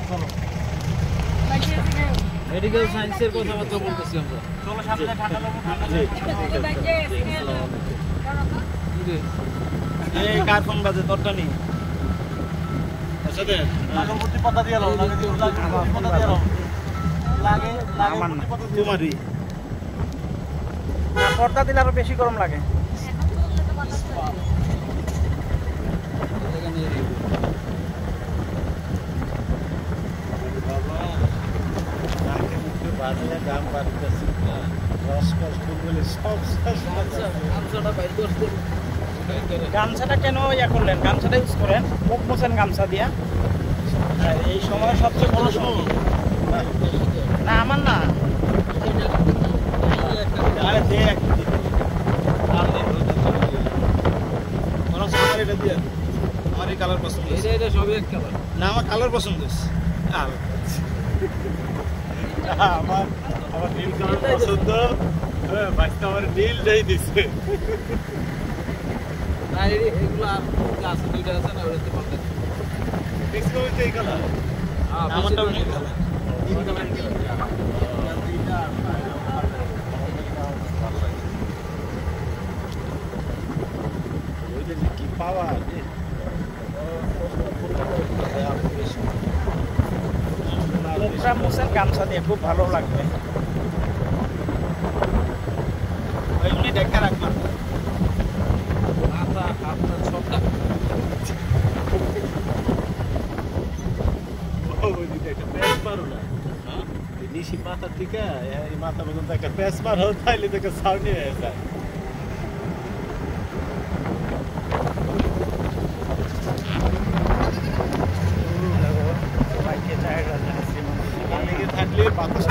চলো মেডিকেল সায়েন্সের কথাবার্তা বলতেছি আমরা। চলো সামনে ঠান্ডা লাগবে এই কার ফোন বাজে তোরটা নেই সাথে আগরবত্তি পাতা দিয়ে লাও লাগে দিও লাগে পাতা দিয়ে লাও লাগে আমার না তোমারই না পর্দা দিলে আরো বেশি গরম লাগে বাদলে গাম পারতেছি রস কস বলে সব গামছাটা কেন ইয়া করলেন গামছাটা ইউজ করেন মুখ মোছেন গামছা দিয়া আর এই সময় সবচেয়ে বড় সময় না আমার না আরে দে এটা দিয়ে আমার এই কালার পছন্দ এটা সবই এক কালার না আমার কালার পছন্দ আমার আমার নীল কালার পছন্দ হ্যাঁ বাইকটা আমার নীল দেই দিছে না এগুলো আছে দুইটা আছে না ওটাতে পাল্টা ফিক্স করে এই কালার আমারটাও নীল কালার ওইটা যে কি পাওয়া মুখটা মোছেন গামছা দিয়ে খুব ভালো লাগবে ওইগুলি দেখা রাখবেন মাথা হাতটা সবটা একটা প্যাচ মারো না নিশি মাথা থেকে এই মাথা পর্যন্ত একটা প্যাচ মারো তাইলে দেখে সাউন্ড হয়ে যায় থাকলে বাতাস